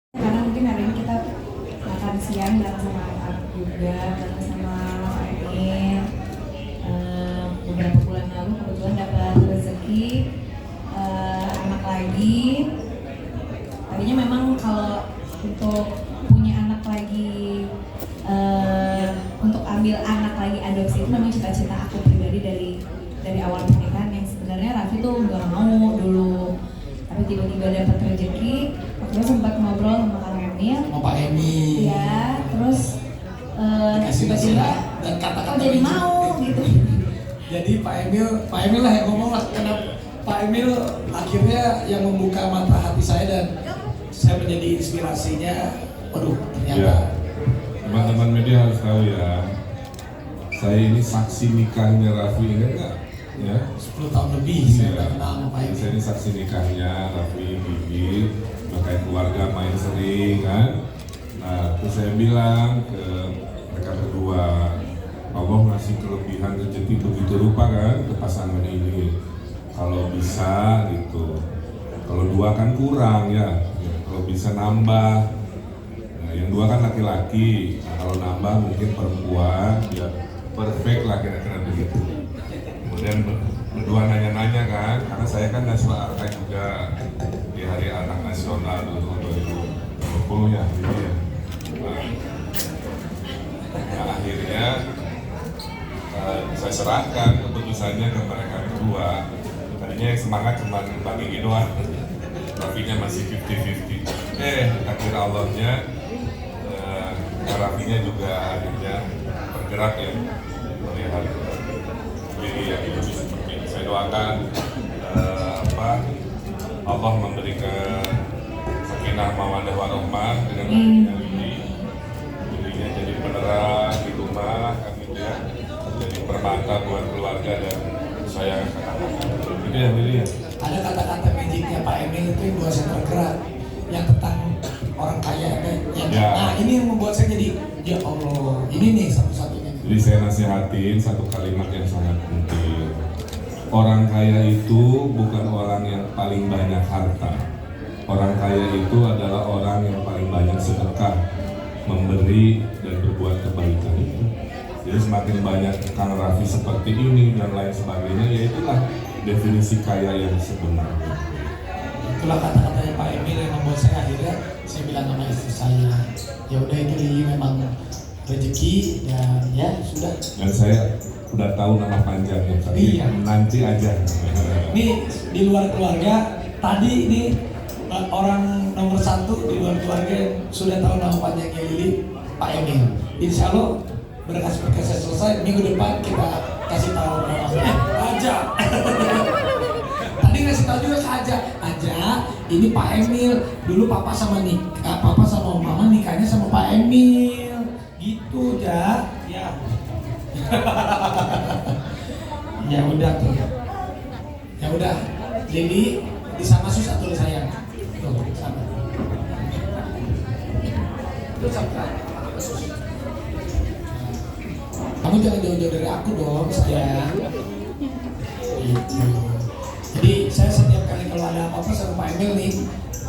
Karena mungkin hari ini kita makan siang bareng sama anak juga, bareng sama Emil. Beberapa bulan lalu kebetulan dapat rezeki anak lagi. Tadinya memang kalau untuk punya anak lagi, untuk ambil anak lagi adopsi itu memang cita-cita aku pribadi dari awal pernikahan, yang sebenarnya Raffi tuh nggak mau dulu, tapi tiba-tiba dapat rezeki. Waktu sempat ngobrol sama Kang Emil, sama Pak Emil, ya, terus tiba-tiba dan kata-kata jadi mau gitu. Jadi Pak Emil lah yang ngomong lah, kenapa Pak Emil akhirnya yang membuka mata hati saya dan saya menjadi inspirasinya. Waduh, ternyata Ya, teman-teman media harus tahu ya, saya ini saksi nikahnya Raffi, ingat nggak? Ya, 10 tahun lebih saya udah kenal sama Pak Emil. Saya ini saksi nikahnya Raffi, Bibi, makanya keluarga main sering kan. Nah, terus saya bilang ke mereka berdua, Allah ngasih kelebihan rezeki begitu rupa kan ke pasangan ini. Kalau bisa gitu, kalau dua kan kurang ya, kalau bisa nambah. Nah, yang dua kan laki-laki, nah, kalau nambah mungkin perempuan, ya perfect lah kira-kira begitu. Kemudian berdua nanya-nanya kan, karena saya kan Naswa Arka juga di Hari Anak Nasional dulu 2020 ya, gitu ya. Nah, akhirnya saya serahkan keputusannya ke mereka berdua. Tadinya yang semangat cuma Mbak Gigi doang, Rafinya masih 50-50. Takdir Allahnya, Rafinya juga akhirnya bergerak ya melihat diri yang hidup seperti ini. Saya doakan Allah memberikan sakinah mawaddah warahmah dengan adanya dirinya jadi penerang di rumah kan gitu ya, jadi permata buat keluarga dan saya gitu ya Billy ya. Ada kata-kata magicnya Pak Emil itu yang buat saya tergerak, yang tentang orang kaya ya. Nah ini yang membuat saya jadi ya Allah, ini nih satu-satunya. Jadi saya nasihatin satu kalimat yang sangat penting. Orang kaya itu bukan orang yang paling banyak harta. Orang kaya itu adalah orang yang paling banyak sedekah, memberi dan berbuat kebaikan itu. Jadi semakin banyak Kang Raffi seperti ini dan lain sebagainya, ya itulah definisi kaya yang sebenarnya. Itulah kata-katanya Pak Emil yang membuat saya akhirnya saya bilang sama istri saya, ya udah itu Lili memang rezeki dan ya sudah. Dan saya udah tahu nama panjangnya, tapi nanti aja. Ini di luar keluarga, tadi ini orang nomor satu di luar keluarga yang sudah tahu nama panjangnya Lili, Pak Emil. Insya Allah berkas-berkas selesai, minggu depan kita kasih tahu aja. Tadi ngasih tahu juga ke Aja, ini Pak Emil. Dulu papa sama mama nikahnya sama Pak Emil. Gitu ya. Ya udah tuh. Ya udah. Lili disama sus atau sayang? Tuh, sama. Itu sama. Kamu jangan jauh-jauh dari aku dong, sayang. Gitu. Jadi saya setiap kali kalau ada apa-apa sama Pak Emil nih,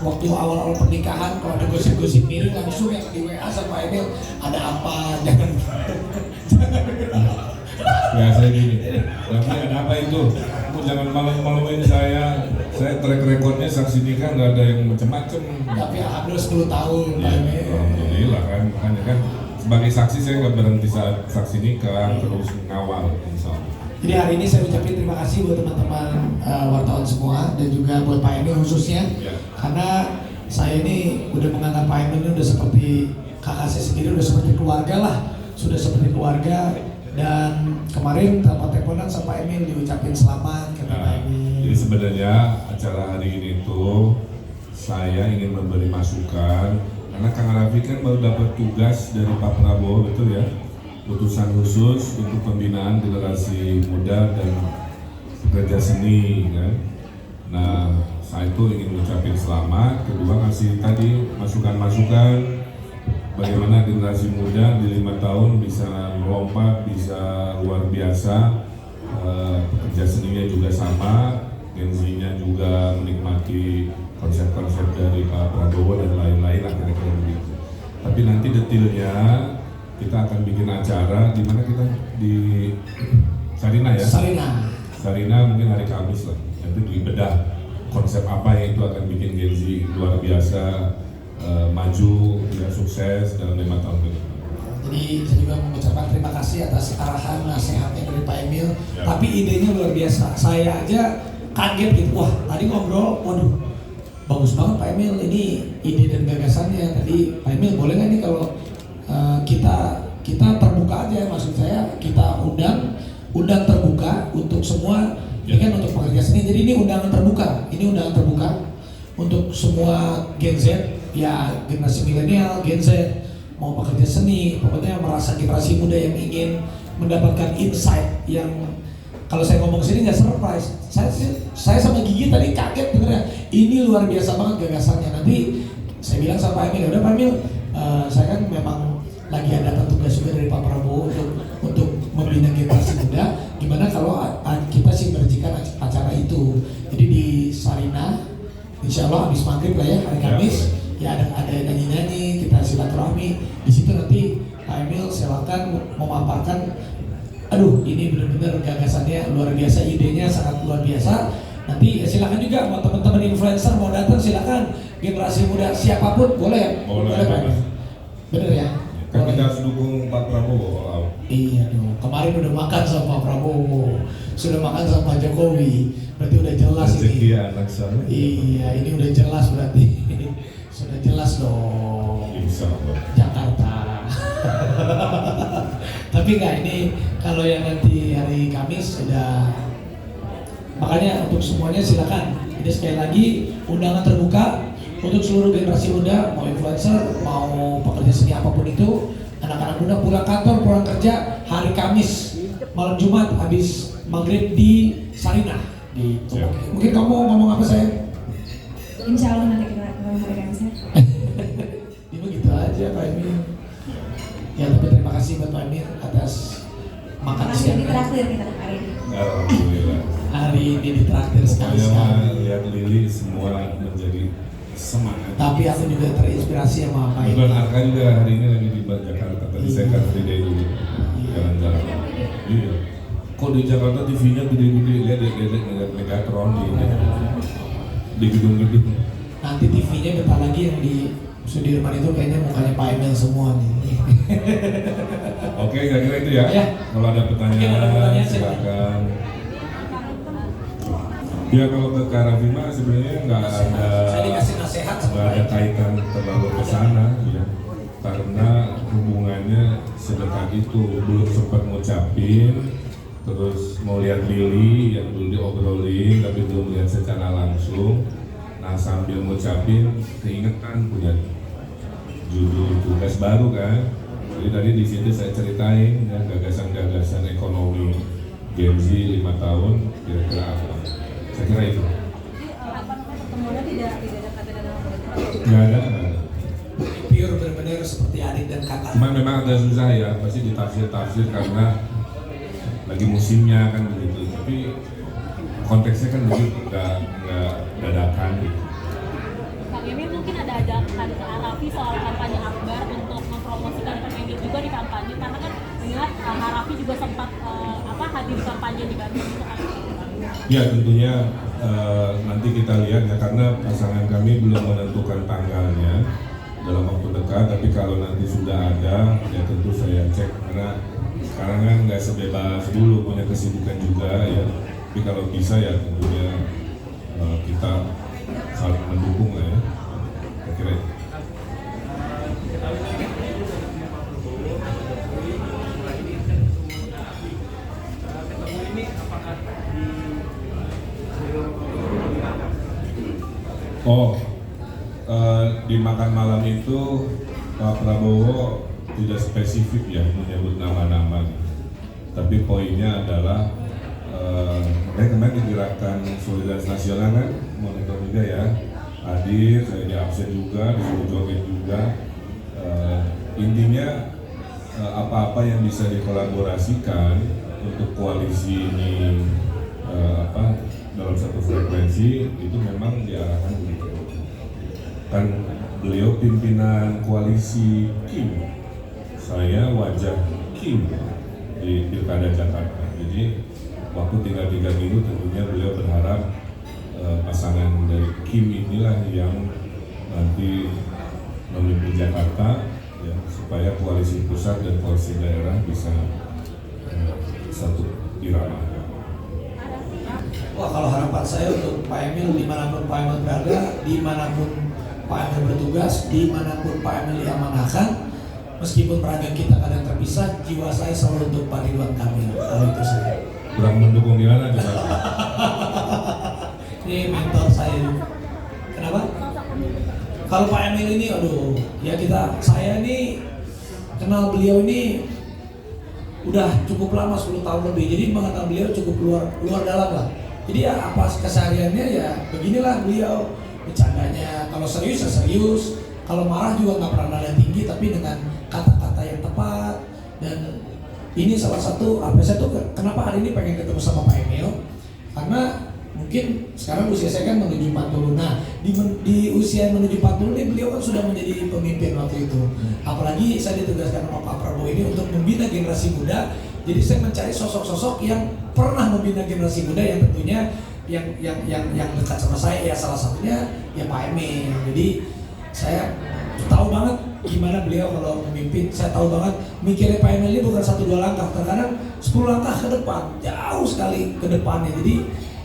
waktu awal-awal pernikahan kalau ada gosip-gosip miring langsung yang di WA sama Pak Emil, ada apa, jangan Ya saya gini, Raffi ada apa itu? Kamu jangan malu-maluin saya track recordnya saksi nikah nggak ada yang macam-macam. tapi alhamdulillah 10 tahun Pak Ya, Emil. alhamdulillah kan, makanya kan sebagai saksi saya nggak berhenti saat saksi nikah, terus mengawal insya Allah. Jadi hari ini saya ucapin terima kasih buat teman-teman wartawan semua dan juga buat Pak Emil khususnya, karena saya ini udah menganggap Pak Emil ini udah seperti kakak saya sendiri, udah seperti keluarga lah, sudah seperti keluarga. Dan kemarin telepon-teleponan sama Pak Emil diucapin selamat ke Pak Emil. Jadi sebenarnya acara hari ini tuh saya ingin memberi masukan karena Kang Raffi kan baru dapat tugas dari Pak Prabowo, betul ya, utusan khusus untuk pembinaan generasi muda dan pekerja seni kan. Nah, saya itu ingin mengucapkan selamat, kedua ngasih tadi masukan-masukan bagaimana generasi muda di 5 tahun bisa melompat, bisa luar biasa, pekerja seninya juga sama, Gen Z-nya juga menikmati konsep-konsep dari Pak Prabowo dan lain-lain, akhirnya Tapi nanti detailnya kita akan bikin acara di mana kita di Sarina ya. Sarina mungkin hari Kamis lah. Nanti dibedah konsep apa yang itu akan bikin Gen Z luar biasa maju dan sukses dalam 5 tahun ke depan. Jadi saya juga mengucapkan terima kasih atas arahan nasihatnya dari Pak Emil. Ya. Tapi idenya luar biasa. Saya aja kaget gitu. Wah, tadi ngobrol, waduh, bagus banget Pak Emil. Ini ide dan gagasannya. Tadi Pak Emil boleh nggak nih kalau kita terbuka aja, maksud saya kita undang terbuka untuk semua. Ini kan untuk pekerja seni. Jadi ini undangan terbuka. Ini undangan terbuka untuk semua Gen Z, ya generasi milenial, Gen Z, mau pekerja seni, pokoknya merasa generasi muda yang ingin mendapatkan insight yang kalau saya ngomong sini nggak surprise. Saya sama Gigi tadi kaget benernya. Ini luar biasa banget gagasannya. Nanti saya bilang sama Pak Emil, udah Pak Emil, saya kan memang lagi ada tugas juga dari Pak Prabowo untuk membina generasi muda. Gimana kalau kita sinergikan acara itu? Jadi di Sarina, insya Allah habis maghrib lah ya, hari Kamis. Ya ada nyanyi-nyanyi, kita silaturahmi. Di situ nanti Pak Emil silakan memaparkan. Aduh, ini benar-benar gagasannya luar biasa, idenya sangat luar biasa. Nanti ya silakan juga mau teman-teman influencer mau datang, silakan. Generasi muda siapapun boleh. Boleh Pak Emil. Bener ya? Kan kita harus dukung Pak Prabowo. Iya dong. Kemarin udah makan sama Pak Prabowo, sudah makan sama Pak Jokowi. Berarti udah jelas Rezeki ini. anak saya. Iya, ini udah jelas berarti. Sudah jelas dong. Insya Allah. Jakarta. Tapi enggak, ini kalau yang nanti hari Kamis sudah, makanya untuk semuanya silakan. Ini sekali lagi undangan terbuka untuk seluruh generasi muda, mau influencer, mau pekerja seni apapun itu, anak-anak muda pulang kantor, pulang kerja hari Kamis, malam Jumat habis maghrib di Sarina. Gitu. Ya. Mungkin kamu ngomong apa saya? Insya Allah nanti kita ketemu hari Kamis ya. Ya begitu aja Pak Emil. Ya tapi terima kasih buat Pak Emil atas makan Makasih siang di terakhir kita hari ini. Alhamdulillah. hari ini di traktir Pokoknya mah sekali-sekali. lihat Lili semua menjadi semangat. Tapi aku juga terinspirasi sama Pak Kebetulan Emil. Arka juga hari ini lagi di Jakarta. Tadi saya kan free day dulu jalan-jalan. Iya. Kok di Jakarta TV-nya gede-gede, lihat Megatron di gedung-gedung. Nanti TV-nya bentar lagi yang di Sudirman itu kayaknya mukanya Pak Emil semua nih. Oke, kira-kira itu ya. Ya. Kalau ada Mungkin ada pertanyaan, pertanyaan, silakan. Ya kalau ke Karafima sebenarnya nggak ada, Saya dikasih nasihat sama nggak Pak ada Emil. kaitan terlalu ke sana, ya. Karena hubungannya sedekat itu, belum sempat ngucapin, terus mau lihat Lili yang dulu diobrolin tapi belum lihat secara langsung. Nah sambil ngucapin keingetan punya judul tugas baru kan. Jadi tadi di situ saya ceritain ya, gagasan-gagasan ekonomi Gen Z 5 tahun kira-kira apa. Saya kira itu. Pertemuannya tidak ada kata dengan Nggak ada. Pure benar-benar seperti adik dan kakak. Cuman memang agak susah ya, pasti ditafsir-tafsir karena lagi musimnya kan begitu. Tapi konteksnya kan begitu, nggak dadakan gitu. Kang Emil mungkin ada ajakan ke Harafi soal kampanye Akbar untuk mempromosikan Kang juga di kampanye karena kan mengingat Harafi juga sempat hadir di kampanye di Bandung gitu kan. Ya tentunya nanti kita lihat ya karena pasangan kami belum menentukan tanggalnya dalam waktu dekat, tapi kalau nanti sudah ada ya tentu saya cek karena sekarang kan nggak sebebas dulu, punya kesibukan juga ya. Tapi kalau bisa ya tentunya kita saling mendukung lah ya. Saya kira itu. Di makan malam itu Pak Prabowo tidak spesifik ya menyebut nama-nama, tapi poinnya adalah kemarin di gerakan solidaritas nasional kan monitor juga ya, hadir, saya di absen juga, disuruh joget juga. Intinya apa-apa yang bisa dikolaborasikan untuk koalisi ini dalam satu frekuensi itu memang diarahkan begitu. Kan beliau pimpinan koalisi Kim, saya wajah Kim di Pilkada Jakarta. Jadi waktu tinggal 3 minggu tentunya beliau berharap pasangan dari Kim inilah yang nanti memimpin Jakarta, ya, supaya koalisi pusat dan koalisi daerah bisa satu irama. Wah, kalau harapan saya untuk Pak Emil, dimanapun Pak Emil berada, dimanapun Pak Emil bertugas, dimanapun Pak Emil diamanahkan, meskipun perangai kita kadang terpisah, jiwa saya selalu untuk Pak Ridwan Kamil. Kalau itu saya. Kurang mendukung di mana coba? Ini mentor saya. Kenapa? Kalau Pak Emil ini, aduh, ya saya ini kenal beliau ini udah cukup lama, 10 tahun lebih. Jadi mengenal beliau cukup luar dalam lah. Jadi ya apa kesehariannya ya beginilah beliau, bercandanya. Kalau serius ya serius, kalau marah juga nggak pernah nada tinggi, tapi dengan kata-kata yang tepat. Dan ini salah satu saya tuh kenapa hari ini pengen ketemu sama Pak Emil, karena mungkin sekarang usia saya kan menuju 40. Nah, di usia menuju 40 ini beliau kan sudah menjadi pemimpin waktu itu. Apalagi saya ditugaskan sama Pak Prabowo ini untuk membina generasi muda. Jadi saya mencari sosok-sosok yang pernah membina generasi muda, yang tentunya yang dekat sama saya, ya salah satunya ya Pak Emil. Jadi saya tahu banget gimana beliau kalau memimpin. Saya tahu banget mikirnya Pak Emil ini bukan 1-2 langkah, terkadang 10 langkah ke depan, jauh sekali ke depannya. Jadi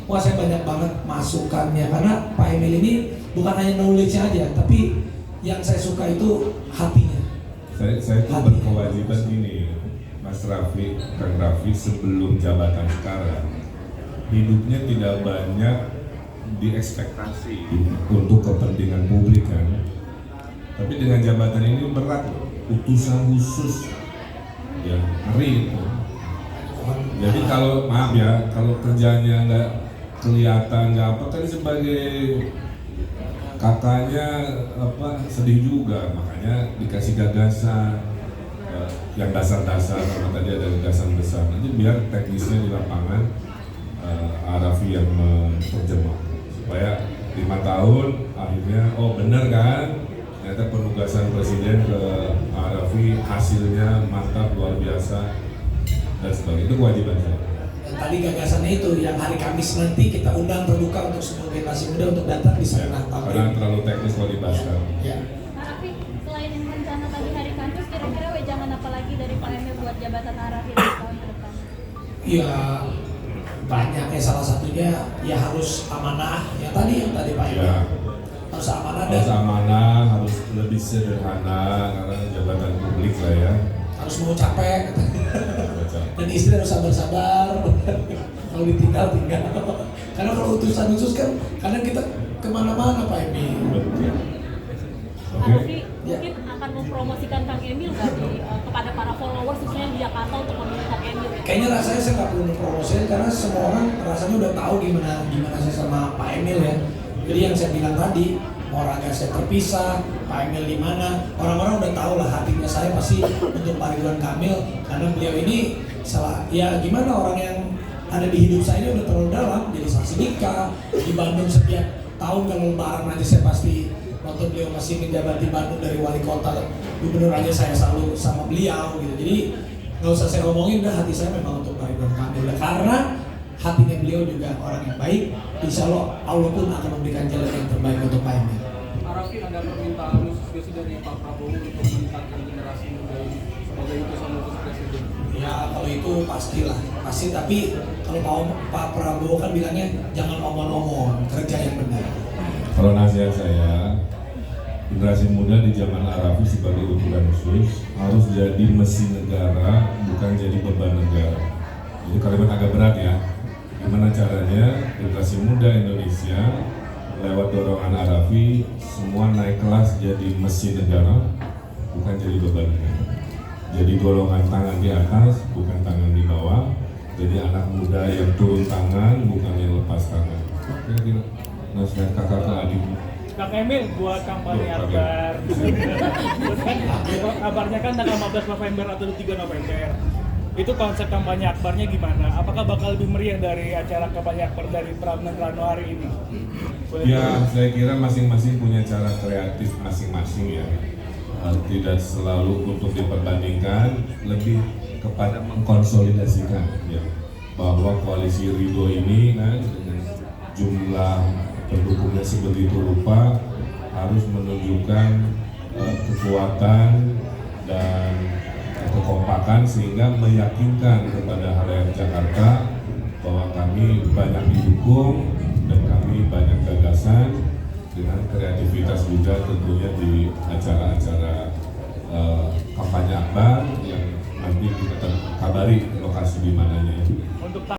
wah, saya banyak banget masukannya, karena Pak Emil ini bukan hanya knowledge aja, tapi yang saya suka itu hatinya. Saya tuh berkewajiban ini, Mas Raffi, Kang Raffi, sebelum jabatan sekarang, hidupnya tidak banyak diekspektasi untuk kepentingan publik kan. Tapi dengan jabatan ini berat, utusan khusus, ya ngeri itu. Jadi kalau maaf ya, kalau kerjanya nggak kelihatan nggak apa, kan sebagai kakaknya sedih juga, makanya dikasih gagasan yang dasar-dasar, karena tadi ada gagasan besar. Nanti biar teknisnya di lapangan Arafi yang menerjemah supaya 5 tahun akhirnya benar kan, ternyata penugasan presiden ke Arafi hasilnya mantap, luar biasa dan sebagainya. Itu kewajiban saya. Tadi gagasannya itu yang hari Kamis nanti kita undang terbuka untuk semua generasi muda untuk datang di sana. Karena terlalu teknis kalau dibahaskan. Ya. Pak Raffi, selain rencana tadi hari Kamis, kira-kira wejangan apa lagi dari Pak Emil buat jabatan Arafi di tahun ke depan? Ya banyak ya, salah satunya ya harus amanah. Yang tadi Pak Emil. Ya. Harus amanah Harus amanah, harus lebih sederhana karena jabatan publik lah ya. Harus mau capek. Dan istri harus sabar-sabar. Kalau ditinggal. Karena kalau utusan khusus kan kadang kita kemana-mana Pak Emil. Betul. Pak Oke. Raffi mungkin akan mempromosikan Kang Emil nggak kepada para followers khususnya di Jakarta untuk memilih Kang Emil? Kayaknya rasanya saya nggak perlu mempromosikan, karena semua orang rasanya udah tahu gimana saya sama Pak Emil ya. Jadi yang saya bilang tadi, olahraga saya terpisah, Pak Emil di mana, orang-orang udah tahu lah hatinya saya pasti untuk Pak Ridwan Kamil, karena beliau ini ya gimana, orang yang ada di hidup saya ini udah terlalu dalam, jadi saksi nikah di Bandung setiap tahun kalau lebaran aja saya pasti, waktu beliau masih menjabat di Bandung dari wali kota gubernur aja saya selalu sama beliau gitu. Jadi nggak usah saya ngomongin, dah hati saya memang untuk Pak Ridwan Kamil, karena hatinya beliau juga orang yang baik. Insya Allah pun akan memberikan jalan yang terbaik untuk Pak Emil. Arafi, ada permintaan khusus dari Pak Prabowo untuk meningkatkan generasi muda ini sebagai utusan presiden? Ya kalau itu pastilah, pasti. Tapi kalau Pak Prabowo kan bilangnya jangan omong-omong, kerja yang benar. Kalau nasihat saya, generasi muda di zaman Arafi sebagai utusan khusus harus jadi mesin negara, bukan jadi beban negara. Jadi kalimat agak berat ya. Gimana caranya generasi muda Indonesia lewat dorongan Arafi semua naik kelas jadi mesin negara, bukan jadi beban negara. Jadi golongan tangan di atas, bukan tangan di bawah. Jadi anak muda yang turun tangan, bukan yang lepas tangan. Kira-kira nasihat kakak ke adik. Kang Emil buat kampanye Akbar. Kabarnya kan tanggal 15 November atau 3 November. Itu konsep kampanye akbarnya gimana? Apakah bakal lebih meriah dari acara kampanye akbar dari Pramlan Rano hari ini? Ya, saya kira masing-masing punya cara kreatif masing-masing ya. Tidak selalu untuk diperbandingkan, lebih kepada mengkonsolidasikan ya, bahwa koalisi Ridho ini kan dengan jumlah pendukungnya sebegitu rupa harus menunjukkan kekuatan dan kekompakan sehingga meyakinkan kepada halayak Jakarta bahwa kami banyak didukung dan kami banyak gagasan dengan kreativitas juga tentunya di acara-acara kampanye akbar yang nanti kita kabari lokasi di mananya. Untuk